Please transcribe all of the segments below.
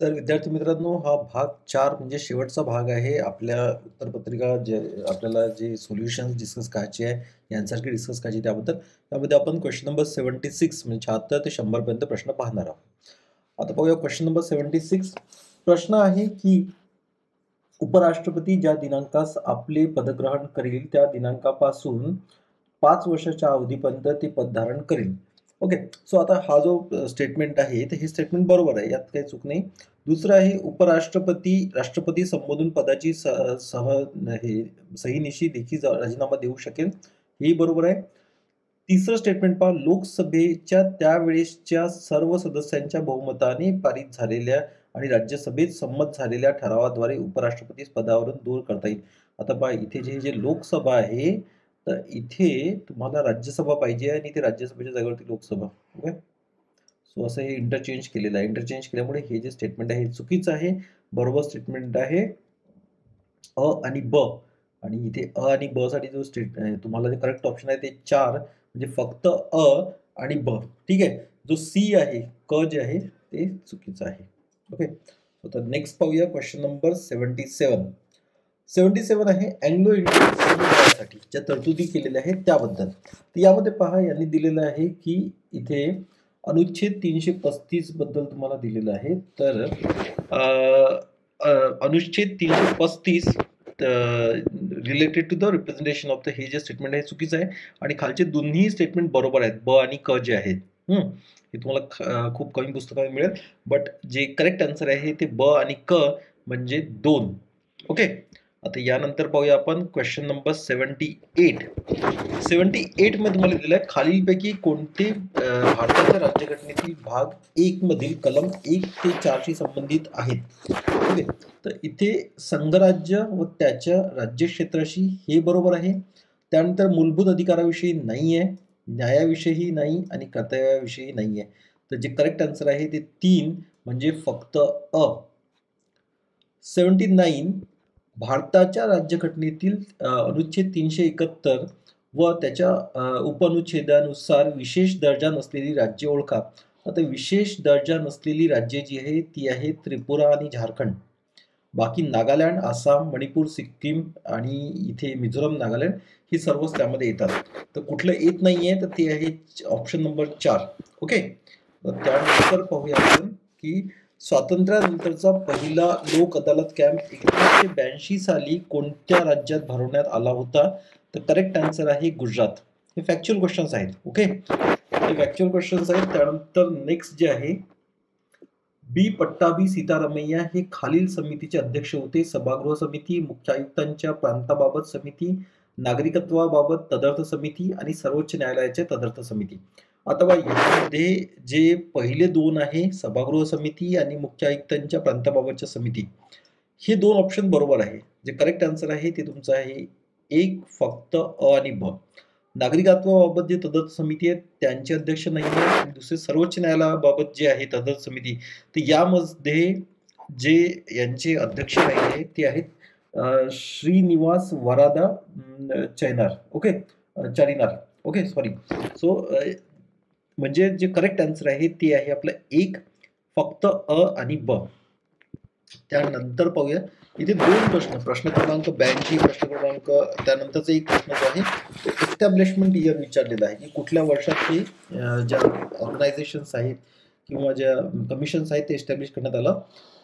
तर विद्यार्थी मित्रांनो, हा भाग 4 म्हणजे शेवटचा भाग आहे. आपल्या उत्तरपत्रिका जे आपल्याला जे सोल्युशन्स डिस्कस करायचे आहे, यासारखे डिस्कस करायचे आहे त्याबद्दल. त्यामध्ये आपण क्वेश्चन नंबर 76 म्हणजे 76 ते 100 पर्यंत प्रश्न पाहणार आहोत. आता पाहूया क्वेश्चन नंबर 76. प्रश्न आहे की उपराष्ट्रपती ज्या दिनांकास आपले पदग्रहण करील त्या दिनांकापासून 5 वर्षाच्या अवधीपर्यंत ते पद धारण करील. ओके. सो आता हा जो स्टेटमेंट आहे, तर हे स्टेटमेंट बरोबर आहे. यात काही चूक नाही. दुसरं आहे उपराष्ट्रपती राष्ट्रपती संबोधून पदाची सहीनिशी देखील राजीनामा देऊ शकेल. हेही बरोबर आहे. तिसरं स्टेटमेंट पहा, लोकसभेच्या त्यावेळेसच्या सर्व सदस्यांच्या बहुमताने पारित झालेल्या आणि राज्यसभेत संमत झालेल्या ठरावाद्वारे उपराष्ट्रपती पदावरून दूर करता येईल. आता पहा, इथे जे लोकसभा आहे, तर इथे तुम्हाला राज्यसभा पाहिजे आणि ते राज्यसभेच्या जागेवरती लोकसभा. ओके. सो असं हे इंटरचेंज केलेलं आहे. इंटरचेंज केल्यामुळे हे जे स्टेटमेंट आहे हे चुकीचं आहे. बरोबर स्टेटमेंट आहे अ आणि ब. आणि इथे अ आणि ब साठी जो तुम्हाला जे करेक्ट ऑप्शन आहे ते 4 म्हणजे फक्त अ आणि ब. ठीक आहे. जो सी आहे, क जे आहे ते चुकीचं आहे. ओके. तर नेक्स्ट पाहूया क्वेश्चन नंबर 77. 77 आहे अँग्लो इंडियन समुदायासाठी ज्या तरतुदी केलेल्या आहेत त्याबद्दल. तर यामध्ये पहा, यांनी दिलेलं आहे की इथे अनुच्छेद 335 बद्दल तुम्हाला दिलेलं आहे. तर अनुच्छेद 335 related to the representation of the, हे जे स्टेटमेंट आहे चुकीचं आहे आणि खालचे दोन्ही स्टेटमेंट बरोबर आहेत, ब आणि क जे आहेत. हे तुम्हाला खूप कमी पुस्तकामध्ये मिळेल, बट जे करेक्ट आन्सर आहे ते ब आणि क म्हणजे 2. ओके. आता यानंतर पाहूया आपण क्वेश्चन नंबर 78. 78 मध्ये तुम्हाला दिलं आहे खालीलपैकी कोणते भारताच्या राज्यघटनेतील भाग 1 मधील कलम 1 ते 4 शी संबंधित आहेत. ओके. तर इथे संघराज्य व त्याच्या राज्यक्षेत्राशी हे बरोबर आहे. त्यानंतर मूलभूत अधिकाराविषयी नाही आहे, न्यायाविषयी नाही आणि कर्तव्याविषयी नाही आहे. तर जे करेक्ट आन्सर आहे ते 3 म्हणजे फक्त अ. 79 भारताच्या राज्यघटनेतील अनुच्छेद 371 व त्याच्या उपअनुच्छेदानुसार विशेष दर्जा नसलेली राज्ये ओळखा. आता विशेष दर्जा नसलेली राज्ये जी आहे ती आहे त्रिपुरा आणि झारखंड. बाकी नागालँड, आसाम, मणिपूर, सिक्कीम आणि इथे मिझोराम, नागालँड ही सर्वच त्यामध्ये येतात. तर कुठलं येत नाहीये तर ते आहे ऑप्शन नंबर 4. ओके. त्यानंतर पाहूया आपण की स्वातंत्र्यानंतरचा पहिला लोक अदालत कॅम्प 1982 साली कोणत्या राज्यात भरवण्यात आला होता. तर करेक्ट आन्सर आहे गुजरात. हे फॅक्च्युअल क्वेश्चन्स आहेत. ओके. हे फॅक्च्युअल क्वेश्चन्स आहेत. त्यानंतर नेक्स्ट जे आहे बी पट्टाभी सीतारामय्या हे खालील समितीचे अध्यक्ष होते. सभागृह समिती, मुख्य आयुक्तांच्या प्रांताबाबत समिती, नागरिकत्वाबाबत तदर्थ समिती आणि सर्वोच्च न्यायालयाच्या तदर्थ समिती. आता बघा, यामध्ये जे पहिले 2 आहे सभागृह समिती आणि मुख्य आयुक्तांच्या प्रांताबाबतच्या समिती, हे 2 ऑप्शन बरोबर आहे. जे करेक्ट आन्सर आहे ते तुमचं आहे 1 फक्त अ आणि ब. नागरिकत्वाबाबत जे तदर्थ समिती आहे त्यांचे अध्यक्ष नाही आहे आणि दुसरे सर्वोच्च न्यायालयाबाबत जे आहे तदर्थ समिती, तर यामध्ये जे यांचे अध्यक्ष नाही आहेत ते आहेत श्रीनिवास वरादा चैनार. ओके. चारिनार. Okay, sorry. सो म्हणजे जे करेक्ट आन्सर आहे ते आहे आपलं 1 फक्त अ आणि ब. त्यानंतर पाहूया इथे 2 प्रश्न क्रमांक 82, प्रश्न क्रमांक त्यानंतरचा एक प्रश्न जो आहे तो एस्टॅब्लिशमेंट इयर विचारलेला आहे की कुठल्या वर्षात हे ज्या ऑर्गनायझेशन्स आहेत किंवा ज्या कमिशन्स आहेत ते एस्टॅब्लिश करण्यात आलं.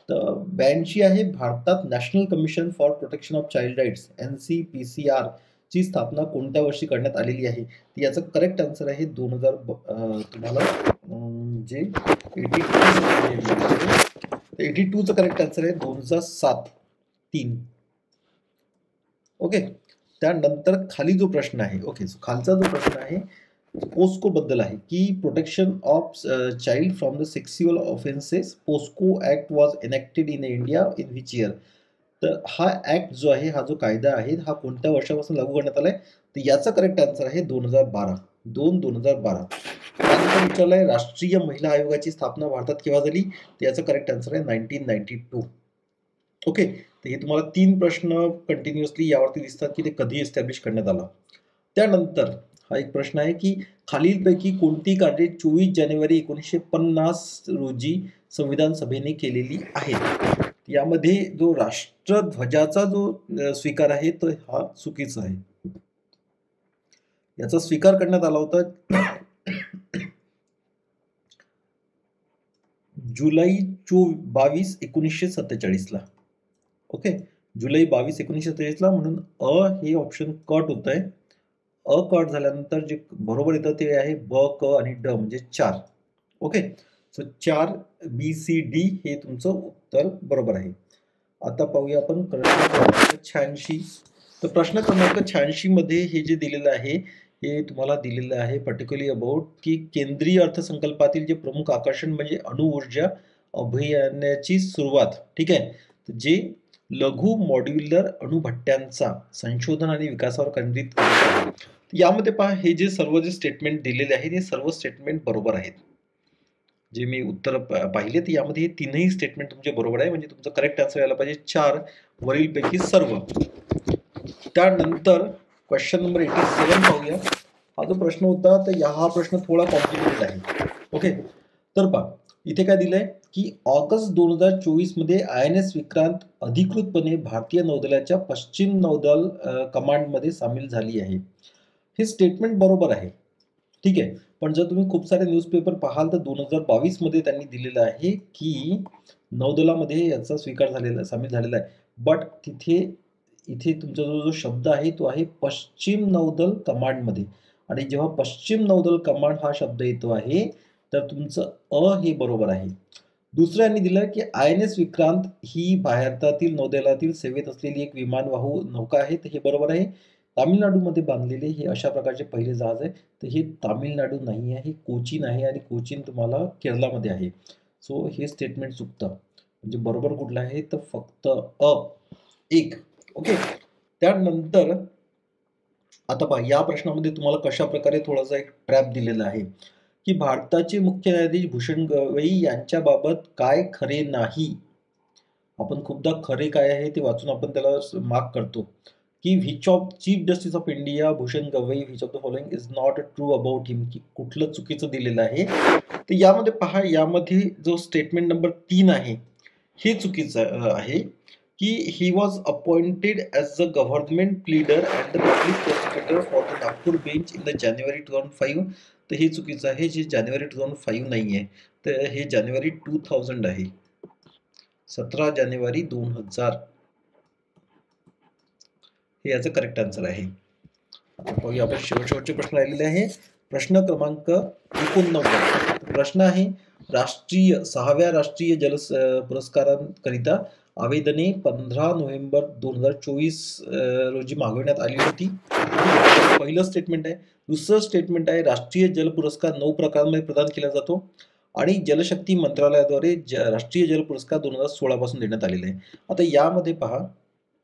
तर 82 आहे भारतात national commission for protection of child rights NCPCR ची स्थापना कोणत्या वर्षी करण्यात आलेली आहे. याचं करेक्ट आन्सर आहे 2000. तुम्हाला जे 82 चं करेक्ट आन्सर आहे 2007. 3. ओके. त्यानंतर खाली जो प्रश्न आहे, ओके, खालचा जो प्रश्न आहे पोस्को बद्दल आहे की protection of child from the sexual offences POCSO act was enacted in India in which year. तर हा ऍक्ट जो आहे, हा जो कायदा आहे, हा कोणत्या वर्षापासून लागू करण्यात आलाय. तर याचा करेक्ट आन्सर आहे 2012. 2012. त्यानंतर विचारलंय राष्ट्रीय महिला आयोगाची स्थापना भारतात केव्हा झाली. तर याचा करेक्ट आन्सर आहे 1992. ओके. तर हे तुम्हाला 3 प्रश्न कंटिन्युअसली यावरती दिसतात की ते कधी एस्टॅब्लिश करण्यात आला. त्यानंतर हा एक प्रश्न आहे की खालीलपैकी कोणती कार्ये 24 जानेवारी 1950 रोजी संविधान सभेने केलेली आहेत? यामध्ये जो राष्ट्रध्वजाचा जो स्वीकार आहे तो हा चुकीचा आहे. याचा स्वीकार करण्यात आला होता जुलै 22, 1947 ला. ओके, जुलै 22, 1947 ला. म्हणून हे ऑप्शन कट होत आहे. कट झाल्यानंतर जे बरोबर येतं ते आहे ब, क आणि ड म्हणजे 4. Okay, so 4 B C D हे तुमचं उत्तर बरोबर आहे. आता पाहूया आपण प्रश्न क्रमांक 86. तर प्रश्न क्रमांक 86 मध्ये हे जे दिलेलं आहे हे तुम्हाला दिलेलं आहे पर्टिक्युलरली अबाउट की केंद्रीय अर्थसंकल्पातील जे प्रमुख आकर्षण म्हणजे अणुऊर्जा अभियानाची सुरुवात. ठीक आहे, जे लघु मॉड्यूलर अणुभट्ट्यांचा संशोधन आणि विकासावर केंद्रित करत आहे. यामध्ये पहा हे जे सर्व जे स्टेटमेंट दिलेले आहेत हे सर्व स्टेटमेंट बरोबर आहेत. जे मी उत्तर पाहिले तर यामध्ये हे तीनही स्टेटमेंट तुमचे बरोबर आहे. म्हणजे तुमचं करेक्ट आन्सर यायला पाहिजे 4 वरीलपैकी सर्व. त्यानंतर क्वेश्चन नंबर 87 पाहूया. हा जो प्रश्न होता तर हा प्रश्न थोडा कॉम्प्लिकेटेड आहे. ओके, तर पहा इथे काय दिलंय की ऑगस्ट 2024 मध्ये INS विक्रांत अधिकृतपणे भारतीय नौदलाच्या पश्चिम नौदल कमांडमध्ये सामील झाली आहे. हे स्टेटमेंट बरोबर आहे. ठीक आहे, पण जर तुम्ही खूप सारे न्यूजपेपर पाहाल तर 2022 मध्ये त्यांनी दिलेलं आहे की नौदलामध्ये याचा स्वीकार झालेला सामील झालेला आहे. बट इथे तुमचा जो शब्द आहे तो आहे पश्चिम नौदल कमांडमध्ये. आणि जेव्हा पश्चिम नौदल कमांड हा शब्द येतो आहे तर तुमचं हे बरोबर आहे. दुसरं यांनी दिलं की INS विक्रांत ही भारतातील नौदलातील सेवेत असलेली एक विमानवाहू नौका आहे. तर हे बरोबर आहे. तामिळनाडूमध्ये बांधलेले हे अशा प्रकारचे पहिले जहाज आहे. तर हे तामिळनाडू नाही आहे, हे कोचीन आहे आणि कोचीन तुम्हाला केरलामध्ये आहे. सो हे स्टेटमेंट चुकतं. म्हणजे बरोबर कुठलं आहे तर फक्त 1. ओके, त्यानंतर आता पहा या प्रश्नामध्ये तुम्हाला कशा प्रकारे थोडासा एक ट्रॅप दिलेला आहे की भारताचे मुख्य न्यायाधीश भूषण गवई यांच्याबाबत काय खरे नाही. आपण खूपदा खरे काय आहे ते वाचून आपण त्याला मार्क करतो की which of chief justice of India Bhushan Gavai which of the following is not true about him, की कुठलं चुकीचं दिलेलं आहे. तर यामध्ये पहा यामध्ये जो स्टेटमेंट नंबर 3 आहे हे चुकीचं आहे की he was appointed as the government pleader and the public prosecutor for the Nagpur bench in the January 2005. तर हे चुकीचं आहे. जे जानेवारी 2005 नाही आहे तर हे जानेवारी 2000 आहे. 17 जानेवारी 2000 हे याचं करेक्ट आन्सर आहे. पाहूया आपण शेवटचे प्रश्न राहिलेले आहे. प्रश्न क्रमांक 89. प्रश्न आहे 6व्या राष्ट्रीय जल पुरस्कारांकरिता आवेदने 15 नोव्हेंबर 2024 रोजी मागवण्यात आली होती. पहिलं स्टेटमेंट आहे. दुसरं स्टेटमेंट आहे राष्ट्रीय जल पुरस्कार 9 प्रकारांमध्ये प्रदान केला जातो आणि जलशक्ती मंत्रालयाद्वारे राष्ट्रीय जल पुरस्कार 2016 पासून देण्यात आलेले आहे. आता यामध्ये पहा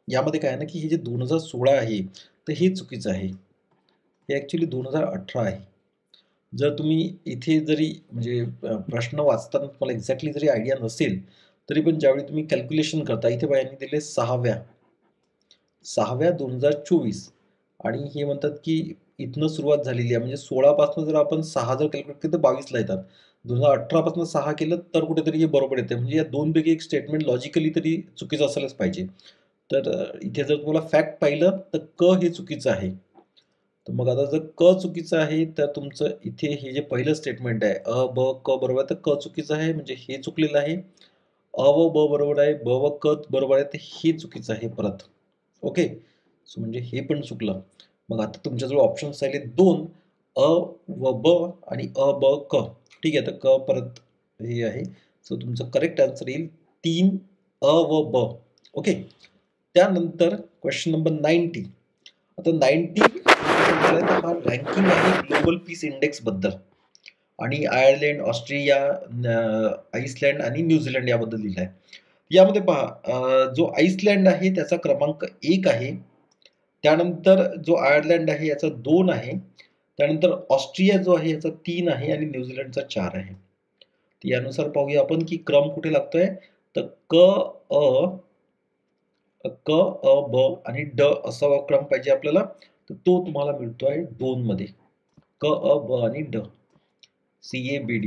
यामध्ये काय आहे ना की हे जे 2016 आहे तर हे चुकीचं आहे. हे ॲक्च्युली 2018 आहे. जर तुम्ही इथे जरी म्हणजे प्रश्न वाचताना तुम्हाला एक्झॅक्टली जरी आयडिया नसेल तरी पण ज्यावेळी तुम्ही कॅल्क्युलेशन करता इथे बघा यांनी दिले 6व्या 2024 आणि हे म्हणतात की इथनं सुरुवात झालेली आहे. म्हणजे 16 पासून जर आपण 6 जर कॅल्क्युलेट केलं तर 22 ला येतात. 2018 पासून 6 केलं तर कुठेतरी हे बरोबर येते. म्हणजे या दोनपैकी एक स्टेटमेंट लॉजिकली तरी चुकीचं असायलाच पाहिजे. तर इथे जर तुम्हाला फॅक्ट पाहिलं तर क हे चुकीचं आहे. तर मग आता जर क चुकीचं आहे तर तुमचं इथे हे जे पहिलं स्टेटमेंट आहे ब क बरोबर आहे तर क चुकीचं आहे. म्हणजे हे चुकलेलं आहे. व ब बरोबर आहे, ब व क बरोबर आहे तर हे चुकीचं आहे परत. ओके, सो म्हणजे हे पण चुकलं. मग आता तुमच्याजवळ ऑप्शन्स राहिले 2 व ब आणि ब क. ठीक आहे, तर क परत हे आहे. सो तुमचं करेक्ट आन्सर येईल 3 व ब. ओके, त्यानंतर क्वेश्चन नंबर 90. आता 90 हा रँकिंग आहे ग्लोबल पीस इंडेक्स बद्दल आणि आयर्लंड, ऑस्ट्रेलिया, आईसलँड आणि न्यूझीलंड याबद्दल लिहिलं आहे. यामध्ये पहा जो आईसलँड आहे त्याचा क्रमांक 1 आहे. त्यानंतर जो आयर्लंड आहे याचा 2 आहे. त्यानंतर ऑस्ट्रिया जो आहे याचा 3 आहे आणि न्यूझीलंडचा 4 आहे. तर यानुसार पाहूया आपण की क्रम कुठे लागतोय तर क ब आणि ड असा क्रम पाहिजे आपल्याला. तर तो तुम्हाला मिळतोय 2 मध्ये. क अ ब आणि ड, CABD.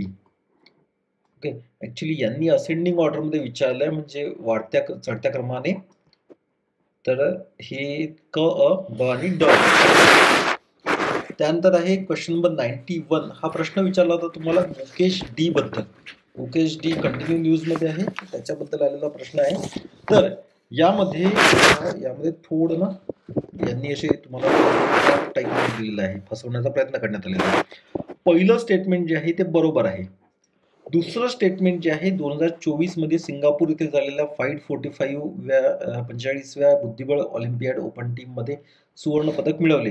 ओके, ऍक्च्युली यांनी असेंडिंग ऑर्डर मध्ये विचारलंय, म्हणजे वाढत्या चढत्या क्रमाने. तर हे क अ ब आणि ड. त्यानंतर आहे क्वेश्चन नंबर 91. हा प्रश्न विचारला होता तुम्हाला मुकेश डी बद्दल. मुकेश डी कंटिन्यू न्यूज मध्ये आहे, त्याच्याबद्दल आलेला प्रश्न आहे. तर यामध्ये थोडं ना यांनी असे तुम्हाला टाईप दिलेलं आहे, फसवण्याचा प्रयत्न करण्यात आलेला आहे. पहिलं स्टेटमेंट जे आहे ते बरोबर आहे. दुसरं स्टेटमेंट जे आहे 2024 मध्ये सिंगापूर इथे झालेल्या फाईट 45व्या बुद्धिबळ ऑलिम्पियाड ओपन टीम मध्ये सुवर्ण पदक मिळवले.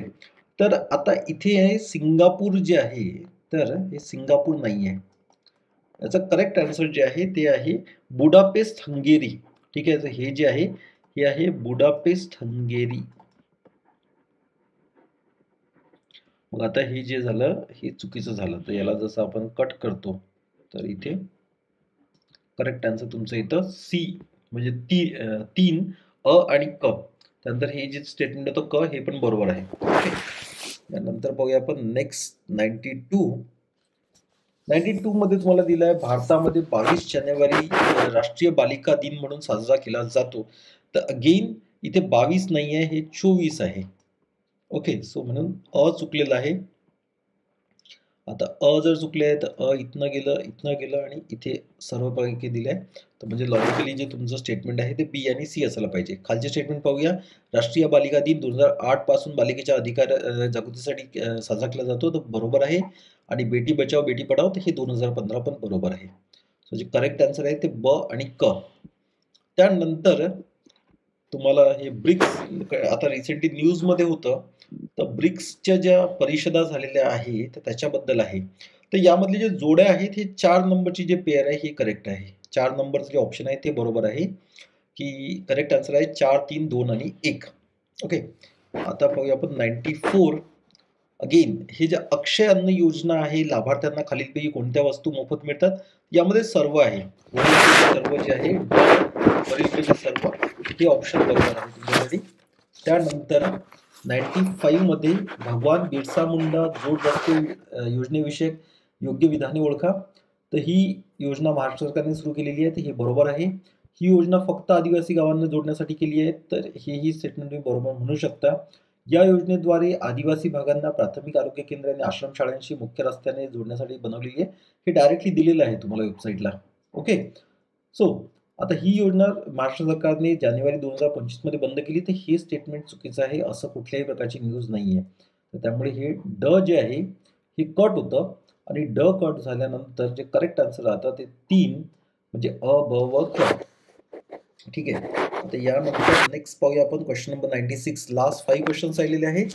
तर आता इथे आहे सिंगापूर जे आहे, तर हे सिंगापूर नाही आहे. याचं करेक्ट आन्सर जे आहे ते आहे बुडापेस्ट हंगेरी. ठीक आहे, हे जे आहे हे आहे बुडापेस्ट हंगेरी. मग आता हे जे झालं हे चुकीचं झालं, तर याला जसं आपण कट करतो तर इथे करेक्ट आन्सर तुमचं इथं सी, म्हणजे 3 अ आणि क. त्यानंतर हे जे स्टेटमेंट होतं क, हे पण बरोबर आहे. ओके, त्यानंतर बघूया आपण नेक्स्ट 92 मध्ये तुम्हाला दिलं आहे भारतामध्ये 22 जानेवारी राष्ट्रीय बालिका दिन म्हणून साजरा केला जातो. तर अगेन इथे 22 नाही आहे, हे 24 आहे. ओके, सो म्हणून अ चुकलेला आहे. आता अ जर चुकले आहे तर इथनं गेलं आणि इथे सर्व पैकी दिले आहे. तर म्हणजे लॉजिकली जे तुमचं स्टेटमेंट आहे ते बी आणि सी असायला पाहिजे. खालचे स्टेटमेंट पाहूया. राष्ट्रीय बालिका दिन 2008 पासून बालिकेच्या अधिकार जागृतीसाठी साजरा केला जातो, तर बरोबर आहे. आणि बेटी बचाव बेटी पढाओ, तर हे 2015 पण बरोबर आहे. सो जे करेक्ट आन्सर आहे ते ब आणि क. त्यानंतर तुम्हाला हे ब्रिक्स, आता रिसेंटली न्यूज मध्ये होतं, तर ब्रिक्सच्या ज्या परिषदा झालेल्या आहेत तर त्याच्याबद्दल आहे. तर यामधले जे जोड्या आहेत हे 4 नंबरची जे पेअर आहे हे करेक्ट आहे. 4 नंबरचं जे ऑप्शन आहे ते बरोबर आहे, की करेक्ट आन्सर आहे 4, 3, 2 आणि 1. ओके, आता पाहूया आपण 94. अगेन हे जे अक्षय अन्न योजना आहे, लाभार्थ्यांना खालीलपैकी कोणत्या वस्तू मोफत मिळतात? यामध्ये सर्व आहे. सर्व जे आहे वरीलपैकी सर्व, हे ऑप्शन बरोबर आहे तुमच्यासाठी. त्यानंतर 95 मध्ये भगवान बिरसा मुंडा जोड रस्ते योजनेविषयक योग्य विधाने ओळखा. तर ही योजना महाराष्ट्र सरकारने सुरू केलेली आहे, तर हे बरोबर आहे. ही योजना फक्त आदिवासी गावांना जोडण्यासाठी केली आहे, तर हेही स्टेटमेंट तुम्ही बरोबर म्हणू शकता. या योजनेद्वारे आदिवासी भागांना प्राथमिक आरोग्य केंद्र आणि आश्रमशाळांशी मुख्य रस्त्याने जोडण्यासाठी बनवलेली आहे. हे डायरेक्टली दिलेलं आहे तुम्हाला वेबसाईटला. ओके, सो आता ही योजना महाराष्ट्र सरकारने जानेवारी 2025 मध्ये बंद केली, तर हे स्टेटमेंट चुकीचं आहे. असं कुठल्याही प्रकारची न्यूज नाहीये. तर त्यामुळे हे ड जे आहे हे कट होतं, आणि ड कट झाल्यानंतर जे करेक्ट आन्सर राहतं ते 3, म्हणजे अ ब व क. ठीक आहे, आता यानंतर नेक्स्ट पाहूया आपण क्वेश्चन नंबर 96. लास्ट 5 क्वेश्चन्स राहिलेले आहेत.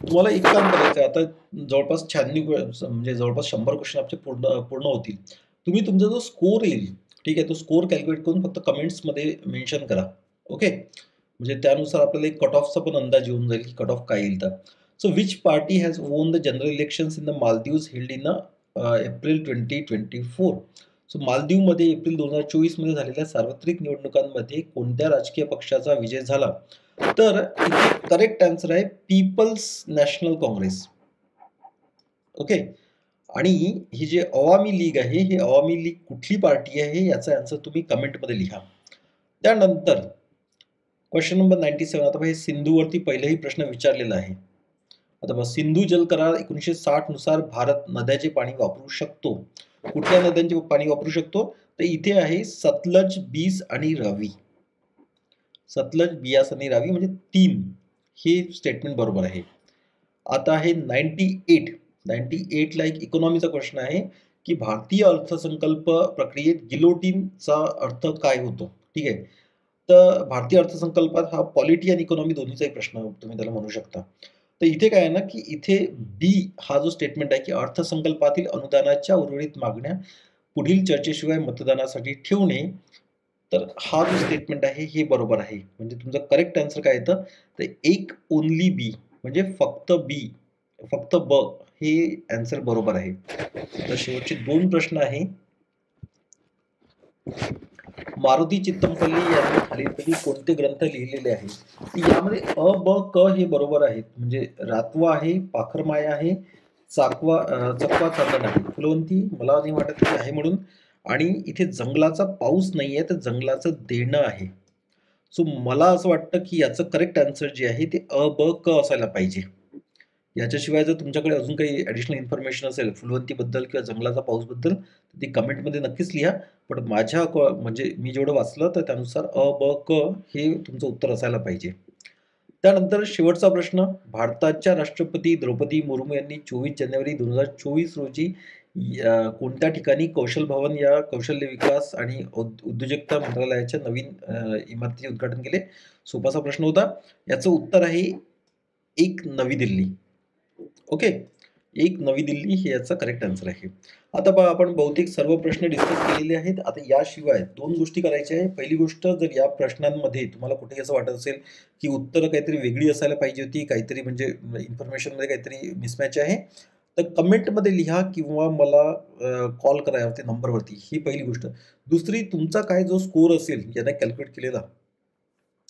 तुम्हाला एक काम करायचं आहे, आता जवळपास 96 म्हणजे जवळपास 100 क्वेश्चन आपले पूर्ण होतील. तुम्ही तुमचा जो स्कोर येईल, ठीक आहे, तो स्कोर कॅल्क्युलेट करून फक्त कमेंट्समध्ये मेन्शन करा. ओके, म्हणजे त्यानुसार आपल्याला एक कट ऑफचा पण अंदाज येऊन जाईल की कट ऑफ काय येईल. तर so which party has won the general elections in the Maldives held in April 2024. So मालदीवमध्ये एप्रिल 2024 मध्ये झालेल्या सार्वत्रिक निवडणुकांमध्ये कोणत्या राजकीय पक्षाचा विजय झाला? तर इथे करेक्ट आन्सर आहे पीपल्स नॅशनल काँग्रेस. ओके, आणि ही जे अवामी लीग आहे, ही अवामी लीग कुठली पार्टी आहे याचा आन्सर तुम्ही कमेंटमध्ये लिहा. त्यानंतर क्वेश्चन नंबर 97. आता हे सिंधूवरती पहिलाही प्रश्न विचारलेला आहे. आता बघ, सिंधू जल करार 1960 नुसार भारत नद्याचे पाणी वापरू शकतो. कुठल्या नद्यांचे पाणी वापरू शकतो? तर इथे आहे सतलज, बीस आणि रावी. सतलज, बियास आणि रावी म्हणजे 3, हे स्टेटमेंट बरोबर आहे. आता आहे 98 ला एक इकॉनॉमीचा क्वेश्चन आहे, की भारतीय अर्थसंकल्प प्रक्रियेत गिलोटिनचा अर्थ काय होतो? ठीक आहे, तर भारतीय अर्थसंकल्पात हा पॉलिटी आणि इकॉनॉमी दोन्हीचा एक प्रश्न तुम्ही त्याला म्हणू शकता. तर इथे काय आहे ना, की इथे बी हा जो स्टेटमेंट आहे, की अर्थसंकल्पातील अनुदानाच्या उर्वरित मागण्या पुढील चर्चेशिवाय मतदानासाठी ठेवणे, तर हा जो स्टेटमेंट आहे हे बरोबर आहे. म्हणजे तुमचं करेक्ट आन्सर काय येतं? तर एक ओनली बी, म्हणजे फक्त बी, फक्त ब, हे आन्सर बरोबर आहे. तर शेवटचे 2 प्रश्न आहे. मारुती चित्तमपल्ली यांनी खालीलपैकी कोणते ग्रंथ लिहिलेले आहेत? यामध्ये अ ब क हे बरोबर आहेत. म्हणजे रातवा आहे, पाखरमाया आहे, चकवा चांदण आहे. फुलवंती मला नाही वाटत की आहे म्हणून. आणि इथे जंगलाचा पाऊस नाहीये, तर जंगलाचं देणं आहे. सो मला असं वाटतं की याचं करेक्ट आन्सर जे आहे ते अ, ब, क असायला पाहिजे. याच्याशिवाय जर तुमच्याकडे अजून काही ॲडिशनल इन्फॉर्मेशन असेल फुलवंतीबद्दल किंवा जंगलाचा पाऊसबद्दल, तर ती कमेंटमध्ये नक्कीच लिहा. पण म्हणजे मी जेवढं वाचलं तर त्यानुसार अ, ब, क हे तुमचं उत्तर असायला पाहिजे. त्यानंतर शेवटचा प्रश्न, भारताच्या राष्ट्रपती द्रौपदी मुर्मू यांनी 24 जानेवारी 2024 रोजी कोणत्या ठिकाणी कौशल भवन या कौशल्य विकास आणि उद्योजकता मंत्रालयाच्या नवीन इमारतीचे उद्घाटन केले? सोपासा प्रश्न होता. याचं उत्तर आहे 1 नवी दिल्ली. ओके. 1 नवी दिल्ली हे याचा करेक्ट आन्सर आहे. आता पहा आपण बहुतेक सर्व प्रश्न डिस्कस केलेले आहेत. आता याशिवाय 2 गोष्टी करायच्या आहेत. पहिली गोष्ट जर या प्रश्नांमध्ये तुम्हाला कुठेही असं वाटत असेल, की उत्तरं काहीतरी वेगळी असायला पाहिजे होती, काहीतरी म्हणजे इन्फॉर्मेशनमध्ये काहीतरी मिसमॅच आहे, तर कमेंटमध्ये लिहा किंवा मला कॉल करा यावरती नंबरवरती. ही पहिली गोष्ट. दुसरी तुमचा काय जो स्कोर असेल याने कॅल्क्युलेट केलेला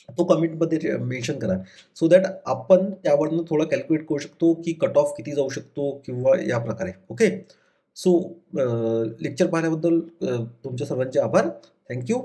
तो कमेंटमध्ये मेन्शन करा. सो दॅट आपण त्यावरनं थोडं कॅल्क्युलेट करू शकतो, की कट ऑफ किती जाऊ शकतो किंवा या प्रकारे. ओके. सो लेक्चर पाहिल्याबद्दल तुमच्या सर्वांचे आभार. Thank you.